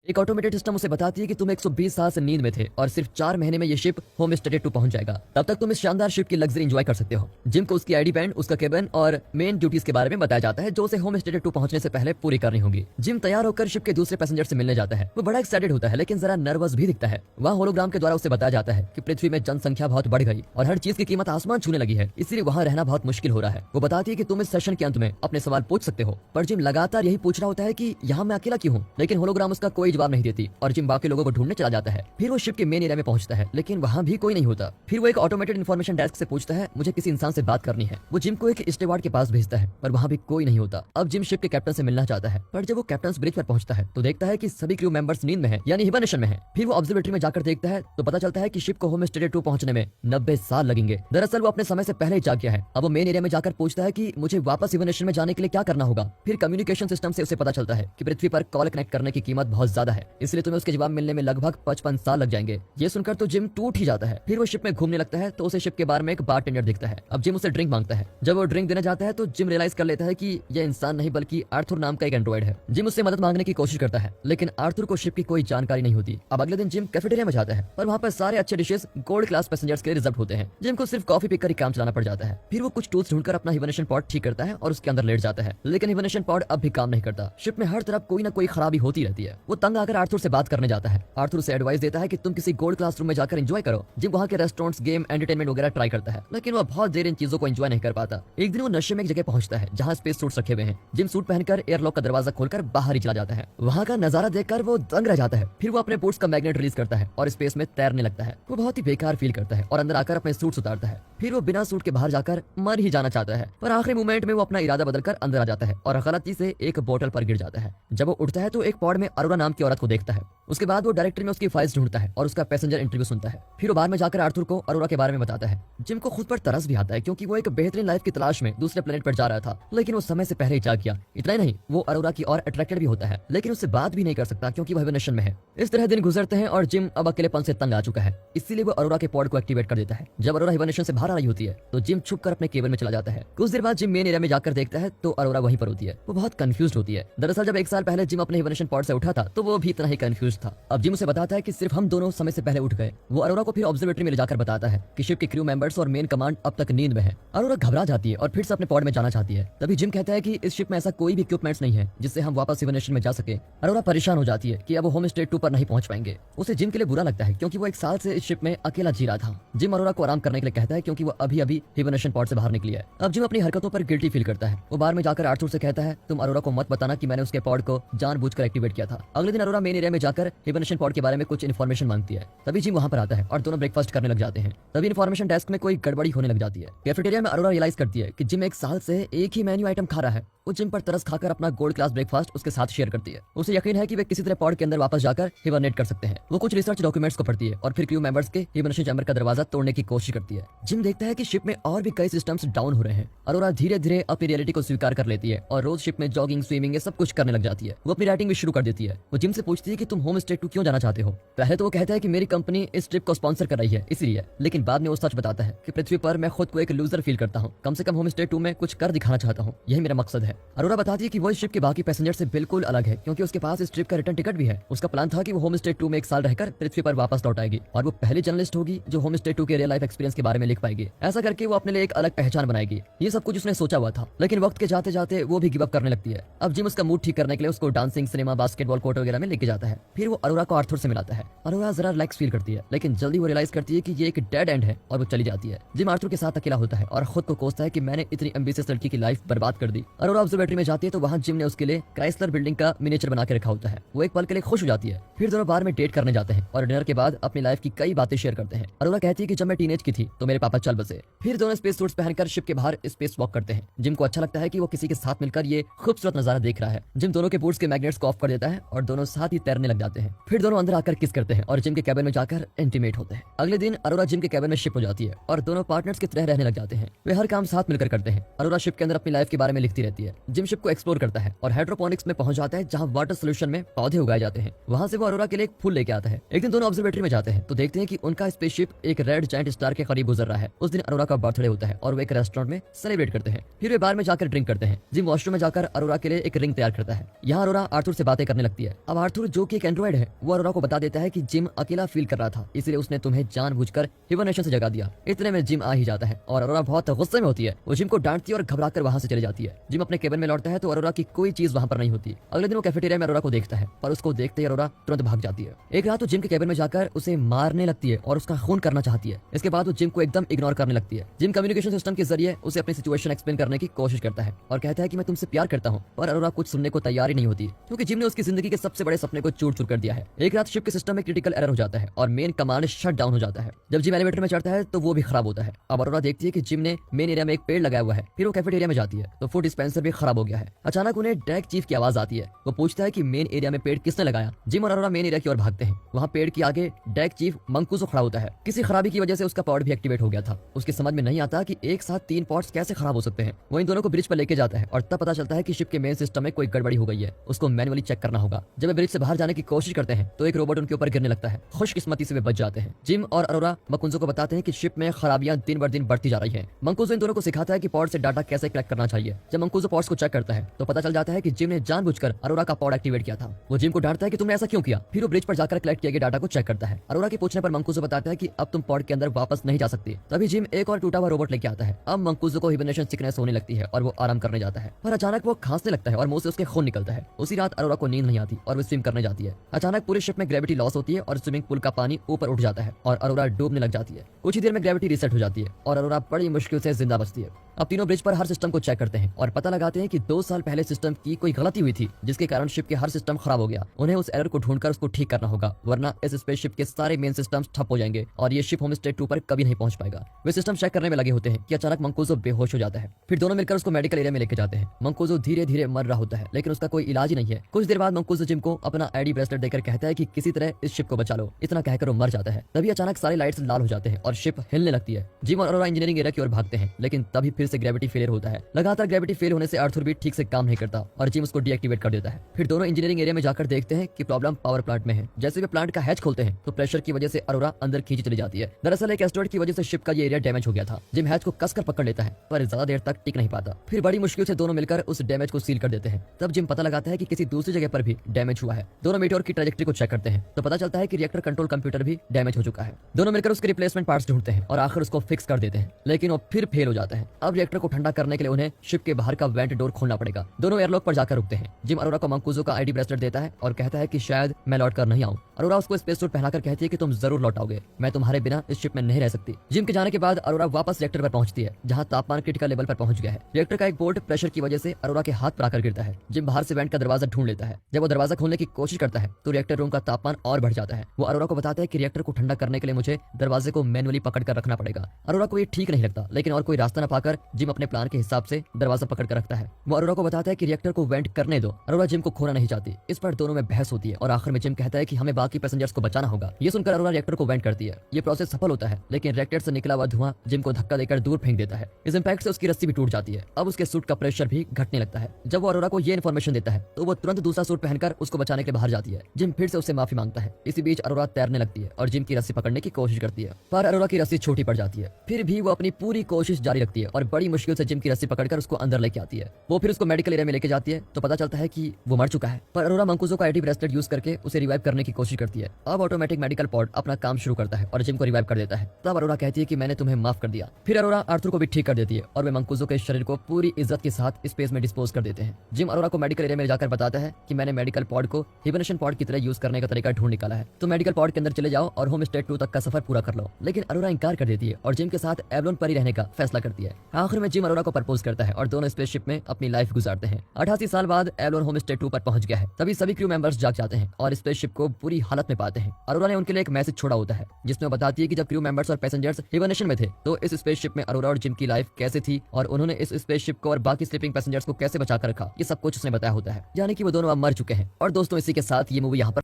एक automated system उसे बताती है कि तुम 120 साल से नींद में थे और सिर्फ 4 महीने में ये शिप होम स्टेट 2 पहुंच जाएगा। तब तक तुम इस शानदार शिप की लग्जरी एंजॉय कर सकते हो। जिम को उसकी आईडी बैंड, उसका केबिन और मेन ड्यूटीज के बारे में बताया जाता है जो उसे होम स्टेट 2 पहुंचने से पहले पूरी करनी होगी। जिम तैयार होकर शिप के दूसरे पैसेंजर से मिलने जाता है। वो बड़ा एक्साइटेड होता है लेकिन जरा नर्वस भी दिखता है। वहाँ होलोग्राम के द्वारा उसे बताया जाता है कि पृथ्वी में जनसंख्या बहुत बढ़ गई और हर चीज की कीमत आसमान छूने लगी है, इसलिए वहाँ रहना बहुत मुश्किल हो रहा है। वो बताती है कि तुम इस सेशन के अंत में अपने सवाल पूछ सकते हो, पर जिम लगातार यही पूछ रहा होता है कि यहाँ मैं अकेला क्यों हूँ, लेकिन होलोग्राम उसका कोई जवाब नहीं देती और जिम बाकी लोगों को ढूंढने चला जाता है। फिर वो शिप के मेन एरिया में पहुंचता है लेकिन वहाँ भी कोई नहीं होता। फिर वो एक ऑटोमेटेड इन्फॉर्मेशन डेस्क से पूछता है मुझे किसी इंसान से बात करनी है। वो जिम को एक स्टेवार्ड के पास भेजता है पर वहाँ भी कोई नहीं होता। अब जिम शिप के कैप्टन से मिलना चाहता है पर जब वो कैप्टन ब्रिज पर पहुंचता है तो देखता है कि सभी क्रू मेंबर्स नींद में है, यानी हिबरनेशन में है। फिर वो ऑब्जर्वेटरी में जाकर देखता है तो पता चलता है कि शिप को होम स्टेट 2 पहुंचने में 90 साल लगेंगे। दरअसल वो अपने समय से पहले ही जाग गया है। अब वो मेन एरिया में जाकर पूछता है कि मुझे वापस हिबरनेशन में जाने के लिए क्या करना होगा। फिर कम्युनिकेशन सिस्टम से उसे पता चलता है कि पृथ्वी पर कॉल कनेक्ट करने की कीमत बहुत ज्यादा है, इसलिए तुम्हें उसके जवाब मिलने में लगभग 55 साल लग जाएंगे। ये सुनकर तो जिम टूट ही जाता है। फिर वो शिप में घूमने लगता है तो उसे शिप के बार में एक बारटेंडर दिखता है। अब जिम उसे ड्रिंक मांगता है। जब वो ड्रिंक देना चाहता है तो जिम रियलाइज कर लेता है कि यह इंसान नहीं बल्कि आर्थर नाम का एक एंड्रॉइड है। जिम उससे मदद मांगने की कोशिश करता है लेकिन आर्थर को शिप की कोई जानकारी नहीं होती। अब अगले दिन जिम कैफेटेरिया में जाता है और वहाँ पर सारे अच्छे डिशेस गोल्ड क्लास पैसेंजर्स के लिए रिजर्व होते हैं। जिम को सिर्फ कॉफी पीकर ही काम चलाना पड़ जाता है। फिर वो कुछ टूल्स ढूंढकर अपना हिबरनेशन पॉड ठीक करता है और उसके अंदर लेट जाता है, लेकिन हिबरनेशन पॉड अब भी काम नहीं करता। शिप में हर तरफ कोई ना कोई खराबी होती रहती है। वो तंग आकर आर्थर से बात करने जाता है। आर्थर उसे एडवाइस देता है कि तुम किसी गोल्ड क्लास रूम में जाकर एंजॉय करो। जिम वहाँ के रेस्टोरेंट्स, गेम, एंटरटेनमेंट वगैरह ट्राई करता है लेकिन वो बहुत देर इन चीजों को एंजॉय नहीं कर पाता। एक दिन वो नशे में एक जगह पहुंचता है जहाँ स्पेस सूट्स रखे हुए हैं। जिम सूट पहनकर एयरलॉक का दरवाजा खोलकर बाहर ही चला जाता है। वहाँ का नजारा देखकर वो दंग रह जाता है। फिर वो अपने बूट्स का मैग्नेट रिलीज करता है और स्पेस में तैरने लगता है। वो बहुत ही बेकार फील करता है और अंदर आकर अपने सूट उतारता है। फिर वो बिना सूट के बाहर जाकर मर ही जाना चाहता है, पर आखिरी मोमेंट में वो अपना इरादा बदलकर अंदर आ जाता है और गलती से एक बोतल पर गिर जाता है। जब वो उठता है तो एक पॉड में अरोरा नाम की औरत को देखता है। उसके बाद वो डायरेक्टरी में उसकी फाइल्स ढूंढता है और उसका पैसेंजर इंटरव्यू सुनता है। फिर वो बार में जाकर आर्थर को अरोरा के बारे में बताता है। जिम को खुद पर तरस भी आता है क्योंकि वो एक बेहतरीन लाइफ की तलाश में दूसरे प्लेनेट पर जा रहा था, लेकिन वो समय से पहले ही जाग गया। इतना ही नहीं, वो अरोरा की और अट्रैक्टेड भी होता है लेकिन उससे बात भी नहीं कर सकता क्योंकि वो हिबरनेशन में है। इस तरह दिन गुजरते हैं और जिम अब अकेलेपन से तंग आ चुका है, इसीलिए वो अरोरा के पॉड को एक्टिवेट कर देता है। जब अरोरा हिबरनेशन से बाहर आ रही होती है तो जिम छुप कर अपने केबल में चला जाता है। कुछ देर बाद जिम मेन एरिया में जाकर देखता है तो अरोरा वहीं पर होती है। वो बहुत कंफ्यूज होती है। दरअसल जब 1 साल पहले जिम अपने हिबरनेशन पॉड से उठा था तो वो भी इतना ही कंफ्यूज था। अब जिम उसे बताता है कि सिर्फ हम दोनों समय से पहले उठ गए। वो अरोरा को फिर ऑब्जर्वेटरी में ले जाकर बताता है कि शिप के क्रू मेंबर्स और मेन कमांड अब तक नींद में है। अरोरा घबरा जाती है और फिर से अपने पॉड में जाना चाहती है। तभी जिम कहता है कि इस शिप में ऐसा कोई भी इक्विपमेंट्स नहीं है जिससे हम वापस हिबरनेशन में जा सके। अरोरा परेशान हो जाती है कि अब वो होम स्टेट 2 पर नहीं पहुंच पाएंगे। उसे जिम के लिए बुरा लगता है क्योंकि वो 1 साल से इस शिप में अकेला जी रहा था। जिम अरोरा को आराम करने के लिए कहता है क्योंकि वो अभी अभी हिबरनेशन पॉड से बाहर निकली है। अब जिम अपनी हरकतों पर गिल्टी फील करता है। वो बार में जाकर आर्थर से कहता है तुम अरोरा को मत बताना कि मैंने उसके पॉड को जानबूझकर एक्टिवेट किया था। अगले दिन अरोरा मेन एरिया में जाकर हिबरनेशन पॉड के बारे में कुछ इन्फॉर्मेशन मांगती है। तभी जिम वहाँ पर आता है और दोनों ब्रेकफास्ट करने लग जाते हैं। तभी इन्फॉर्मेशन डेस्क में कोई गड़बड़ी होने लग जाती है। कैफेटेरिया में अरोरा रियलाइज करती है कि जिम 1 साल से एक ही मेन्यू आइटम खा रहा है। वो जिम पर तरस खाकर अपना गोल्ड क्लास ब्रेकफास्ट उसके साथ शेयर करती है। उसे यकीन है कि वे किसी तरह पॉड के अंदर वापस जाकर हिबरनेट कर सकते हैं। वो कुछ रिसर्च डॉक्यूमेंट्स को पढ़ती है और फिर क्रू मेंबर्स के हिबरनेशन चैम्बर का दरवाजा तोड़ने की कोशिश करती है। जिम देखता है कि शिप में और भी कई सिस्टम्स डाउन हो रहे हैं। अरोरा धीरे धीरे अपनी रियलिटी को स्वीकार कर लेती है और रोज शिप में जॉगिंग, स्विमिंग, ये सब कुछ करने लग जाती है। वो अपनी राइटिंग भी शुरू कर देती है। वो जिम से पूछती है कि तुम होम स्टेट 2 क्यों जाना चाहते हो। पहले तो वो कहता है कि मेरी कंपनी इस ट्रिप को स्पॉन्सर कर रही है इसलिए, लेकिन बाद में वो सच बताता है कि पृथ्वी पर मैं खुद को एक लूजर फील करता हूँ। कम से कम होम स्टेट 2 में कुछ कर दिखाना चाहता हूँ, यही मेरा मकसद है। अरोरा बताती है कि वो इस शिप के बाकी पैसेंजर से बिल्कुल अलग है क्योंकि उसके पास इस ट्रिप का रिटर्न टिकट भी है। उसका प्लान था कि वो होम स्टेट 2 में 1 साल रहकर पृथ्वी पर वापस लौट आएगी और वो पहली जर्नलिस्ट होगी जो होम स्टेट 2 के रियल लाइफ एक्सपीरियंस के बारे में लिख पाएगी। ऐसा करके वो अपने लिए एक अलग पहचान बनाएगी। ये सब कुछ उसने सोचा हुआ था, लेकिन वक्त के जाते जाते वो भी गिव अप करने लगती है। अब जिम उसका मूड ठीक करने के लिए उसको डांसिंग, सिनेमा, बास्केटबॉल कोर्ट वगैरह में लेके जाता है। फिर वो अरोरा को आर्थर से मिलाता है। अरोरा जरा रिलैक्स फील करती है लेकिन जल्दी वो रियलाइज करती है कि ये एक डेड एंड है और वो चली जाती है। जिम आर्थर के साथ अकेला होता है और खुद को कोसता है कि मैंने इतनी एम्बिशियस लड़की की लाइफ बर्बाद कर दी। अरोरा ऑब्जर्वेटरी में जाती है तो वहाँ जिम ने उसके लिए क्राइसलर बिल्डिंग का मिनिएचर बना के रखा होता है। वो एक पल के लिए खुश हो जाती है। फिर दोनों बार में डेट करने जाते हैं और डिनर के बाद अपनी लाइफ की कई बातें शेयर करते हैं। अरोरा कहती है कि जब मैं टीनेज की थी तो मेरे पापा चल बसे। फिर दोनों स्पेस सूट्स पहनकर शिप के बाहर स्पेस वॉक करते हैं। जिम को अच्छा लगता है कि वो किसी के साथ मिलकर ये खूबसूरत नजारा देख रहा है। जिम दोनों के बूट्स के मैग्नेट्स को ऑफ कर देता है और दोनों साथ ही तैरने लग जाते हैं। फिर दोनों अंदर आकर किस करते हैं और जिम के कैबिन में जाकर इंटीमेट होते हैं। अगले दिन अरोरा जिम के कैबिन में शिप हो जाती है और दोनों पार्टनर्स की तरह रहने लग जाते हैं। वे हर काम साथ मिलकर करते हैं। अरोरा शिप के अंदर अपनी लाइफ के बारे में लिखती रहती है। जिम शिप को एक्सप्लोर करता है और हाइड्रोपोनिक्स में पहुंच जाता है जहां वाटर सोल्यूशन में पौधे उगाए जाते हैं। वहां से वो अरोरा के लिए एक फूल लेके आता है। एक दिन दोनों ऑब्जर्वेटरी में जाते हैं तो देखते हैं कि उनका स्पेसशिप एक रेड जायंट स्टार के करीब गुजर रहा है। उस दिन अरोरा का बर्थडे होता है और वो एक रेस्टोरेंट में सेलिब्रेट करते हैं। फिर वे बार में जाकर ड्रिंक करते हैं। जिम वॉशरूम में जाकर अरोरा के लिए एक रिंग तैयार करता है। यहाँ अरोरा आर्थर से बातें करने लगती है। अब आर्थर जो कि एक एंड्रॉइड एंड्रॉइड है वो अरोरा को बता देता है कि जिम अकेला फील कर रहा था, इसलिए उसने तुम्हें जानबूझकर हिबरनेशन से जगा दिया। इतने में जिम आ ही जाता है और अरोरा बहुत गुस्से में होती है। वो जिम को डांटती है और घबराकर वहां से चली जाती है। जिम अपने केबिन में लौटता है तो अरोरा की कोई चीज वहां पर नहीं होती। अगले दिन वो कैफेटेरिया में अरोरा को देखता है, पर उसको देखते ही अरोरा तुरंत भाग जाती है। एक रात वो जिम के केबिन में जाकर उसे मारने लगती है और उसका खून करना चाहती है। इसके बाद वो जिम को एकदम इग्नोर करने लगती है। जिम कम्युनिकेशन सिस्टम के जरिए उसे अपनी सिचुएशन एक्सप्लेन करने की कोशिश करता है और कहता है कि मैं तुमसे प्यार करता हूँ, पर अरोरा कुछ सुनने को तैयार ही नहीं होती, क्योंकि जिम ने उसकी जिंदगी के सबसे बड़े सपने को चूर चूर कर दिया है। एक रात शिप के सिस्टम में क्रिटिकल एरर हो जाता है और मेन कमांड शट डाउन हो जाता है। जब जिम एलिवेटर में चढ़ता है तो वो भी खराब होता है। अब अरोरा देखती है कि जिम ने मेन एरिया में एक पेड़ लगाया हुआ है। फिर वो कैफेटेरिया में जाती है तो फूड डिस्पेंसर भी खराब हो गया है। अचानक उन्हें डेक चीफ की आवाज आती है। वो पूछता है कि मेन एरिया में पेड़ किसने लगाया। जिम और अरोरा मेन एरिया की ओर भागते हैं। वहाँ पेड़ के आगे डेक चीफ मंकूजो खड़ा होता है। किसी खराबी की वजह से उसका पॉड भी एक्टिवेट हो गया था। उसकी समझ में नहीं आता कि एक साथ 3 पॉड्स कैसे खराब हो सकते हैं। वो इन दोनों को ब्रिज पर लेके जाता है और तब पता चलता है कि शिप के मेन सिस्टम में कोई गड़बड़ी हो गई है। उसको मैनुअली चेक करना होगा। जब वे ब्रिज से बाहर जाने की कोशिश करते हैं तो एक रोबोट उनके ऊपर गिरने लगता है। खुशकिस्मती से वे बच जाते हैं। जिम और अरोरा मंकूजो को बताते हैं कि शिप में खराबियां दिन ब दिन बढ़ती जा रही है। मंकूजो इन दोनों को सिखाता है कि पॉड से डाटा कैसे कलेक्ट करना चाहिए। जब मंकूजो पॉड्स को चेक करता है तो पता चल जाता है कि जिम ने जानबूझकर अरोरा का पॉड एक्टिवेट किया था। वो जिम को डांटता है कि तुमने ऐसा क्यों किया। फिर वो ब्रिज पर जाकर कलेक्ट किए गए डाटा को चेक करता है। अरोरा के पूछने पर मंकूजो बताता है कि अब तुम पॉड के अंदर वापस नहीं जा सकती। तभी जिम एक और टूटा हुआ रोबोट लेके आता है। अब मंकूजो को हिबरनेशन सिकनेस होने लगती है और वो आराम करने जाता है, पर अचानक वो खांसने लगता है और मुंह से उसके खून निकलता है। उसी रात अरोरा को नींद नहीं आती और वो स्विम करने जाती है। अचानक पूरे शिप में ग्रेविटी लॉस होती है और स्विमिंग पूल का पानी ऊपर उठ जाता है और अरोरा डूबने लग जाती है। कुछ ही देर में ग्रेविटी रीसेट हो जाती है और अरोरा बड़ी मुश्किल से जिंदा बचती है। अब तीनों ब्रिज पर हर सिस्टम को चेक करते हैं और पता लगाते हैं कि 2 साल पहले सिस्टम की कोई गलती हुई थी, जिसके कारण शिप के हर सिस्टम खराब हो गया। उन्हें उस एरर को ढूंढकर उसको ठीक करना होगा, वरना इस स्पेसशिप के सारे मेन सिस्टम्स ठप हो जाएंगे और ये शिप होमस्टे 2 पर कभी नहीं पहुंच पाएगा। वे सिस्टम चेक करने में लगे होते हैं कि अचानक मंकूजो बेहोश हो जाता है। फिर दोनों मिलकर उसको मेडिकल एरिया में लेके जाते हैं। मंकूजो धीरे धीरे मर रहा होता है, लेकिन उसका कोई इलाज ही नहीं है। कुछ देर बाद मंकूजो जिम को अपना आईडी ब्रेसलेट देकर कहता है कि किसी तरह इस शिप को बचा लो। इतना कहकर वो मर जाता है। तभी अचानक सारे लाइट्स लाल हो जाते हैं और शिप हिलने लगती है। जिम और अरोरा इंजीनियरिंग एरिया की ओर भागते हैं, लेकिन तभी फिर से ग्रेविटी फेलियर होता है। लगातार ग्रेविटी फेल होने से आर्थर भी ठीक से काम नहीं करता और जिम उसको डीएक्टिवेट कर देता है। फिर दोनों इंजीनियरिंग एरिया में जाकर देखते हैं कि प्रॉब्लम पावर प्लांट में है। जैसे वे प्लांट का हैच खोलते हैं तो प्रेशर की वजह से अरोरा अंदर खींची चली जाती है। दरअसल एक एस्टेरॉइड की वजह से शिप का ये एरिया डैमेज हो गया था। जिम हैच को कसकर पकड़ लेता है, पर ज्यादा देर तक टिक नहीं पाता। फिर बड़ी मुश्किल से दोनों मिलकर उस डैमेज को सील कर देते हैं। तब जिम पता लगाता है कि किसी दूसरी जगह पर भी डैमेज हुआ है। दोनों मीटियोर की ट्रैजेक्टरी को चेक करते हैं तो पता चलता है कि रिएक्टर कंट्रोल कंप्यूटर भी डैमेज हो चुका है। दोनों मिलकर उसके रिप्लेसमेंट पार्ट्स ढूंढते हैं और आखिर उसको फिक्स कर देते हैं, लेकिन वो फिर फेल हो जाता है। अब रिएक्टर को ठंडा करने के लिए उन्हें शिप के बाहर का वेंट डोर खोलना पड़ेगा। दोनों एयरलॉक पर जाकर रुकते हैं। जिम अरोरा को मंकूजो का आईडी ब्रेसलेट देता है और कहता है कि शायद मैं लौट कर नहीं आऊं। अरोरा उसको स्पेस सूट पहनाकर कहती है कि तुम जरूर लौट आओगे, मैं तुम्हारे बिना इस शिप में नहीं रह सकती। जिम के जाने के बाद अरोरा वापस रिएक्टर पर पहुंचती है, जहां तापमान क्रिटिकल लेवल पर पहुंच गया है। रिएक्टर का एक बोल्ट प्रेशर की वजह से अरोरा के हाथ पर आकर गिरता है। जिम बाहर से वेंट का दरवाजा ढूंढ लेता है। जब वो दरवाजा खोलने की कोशिश करता है तो रिएक्टर रूम का तापमान और बढ़ जाता है। वो अरोरा को बताता है कि रिएक्टर को ठंडा करने के लिए मुझे दरवाजे को मैनुअली पकड़ कर रखना पड़ेगा। अरोरा को ये ठीक नहीं लगता, लेकिन और कोई रास्ता न पाकर जिम अपने प्लान के हिसाब से दरवाजा पकड़ कर रखता है। वो अरोरा को बताता है कि रिएक्टर को वेंट करने दो। अरोरा जिम को खोना नहीं चाहती। इस पर दोनों में बहस होती है और आखिर में जिम कहता है कि हमें बाकी पैसेंजर्स को बचाना होगा। ये सुनकर अरोरा रिएक्टर को वेंट करती है। ये प्रोसेस सफल होता है, लेकिन रिएक्टर से निकला हुआ धुआं जिम को धक्का देकर दूर फेंक देता है। इस इंपैक्ट से उसकी रस्सी भी टूट जाती है। अब उसके सूट का प्रेशर भी घटने लगता है। जब वो अरोरा को ये इन्फॉर्मेशन देता है तो वो तुरंत दूसरा सूट पहनकर उसको बचाने के लिए बाहर जाती है। जिम फिर से उससे माफी मांगता है। इसी बीच अरोरा तैरने लगती है और जिम की रस्सी पकड़ने की कोशिश करती है, पर अरोरा की रस्सी छोटी पड़ जाती है। फिर भी वो अपनी पूरी कोशिश जारी रखती है और बड़ी मुश्किल से जिम की रस्सी पकड़कर उसको अंदर लेके आती है। वो फिर उसको मेडिकल एरिया में लेके जाती है तो पता चलता है कि वो मर चुका है। पर अरोरा मंकूजो का आईडी ब्रेसलेट यूज करके उसे रिवाइव करने की कोशिश करती है। अब ऑटोमेटिक मेडिकल पॉड अपना काम शुरू करता है और जिम को रिवाइव कर देता है। तब अरोरा कहती है कि मैंने तुम्हें माफ कर दिया। फिर अरोरा आर्थर को भी ठीक कर देती है और वे मंकूजो के शरीर को पूरी इज्जत के साथ स्पेस में डिस्पोज कर देते हैं। जिम अरोरा को मेडिकल एरिया में जाकर बताता है कि मैंने मेडिकल पॉड को हिबरनेशन पॉड की तरह यूज करने का तरीका ढूंढ निकाला है। तो मेडिकल पॉड के अंदर चले जाओ और होम स्टे 2 तक का सफर पूरा कर लो। लेकिन अरोरा इंकार कर देती है और जिम के साथ एवलोन पर ही रहने का फैसला करती है। आखिर में जिम अरोरा को प्रपोज करता है और दोनों स्पेसशिप में अपनी लाइफ गुजारते हैं। 88 साल बाद एवलोन होम स्टे 2 पर पहुंच गया है। तभी सभी क्रू मेंबर्स जाग जाते हैं और स्पेसशिप को बुरी हालत में पाते हैं। अरोरा ने उनके लिए एक मैसेज छोड़ा होता है, जिसमें वो बताती है कि जब क्रू मेंबर्स और पैसेंजर्स हिबरनेशन में थे तो इस स्पेसशिप में अरोरा और जिम की लाइफ कैसे थी और उन्होंने इस स्पेसशिप को और बाकी स्लीपिंग पैसेंजर्स को कैसे बचा कर रखा, ये सब कुछ उसने बताया होता है। यानी कि वो दोनों अब मर चुके हैं। और दोस्तों, इसी के साथ ये मूवी यहाँ पर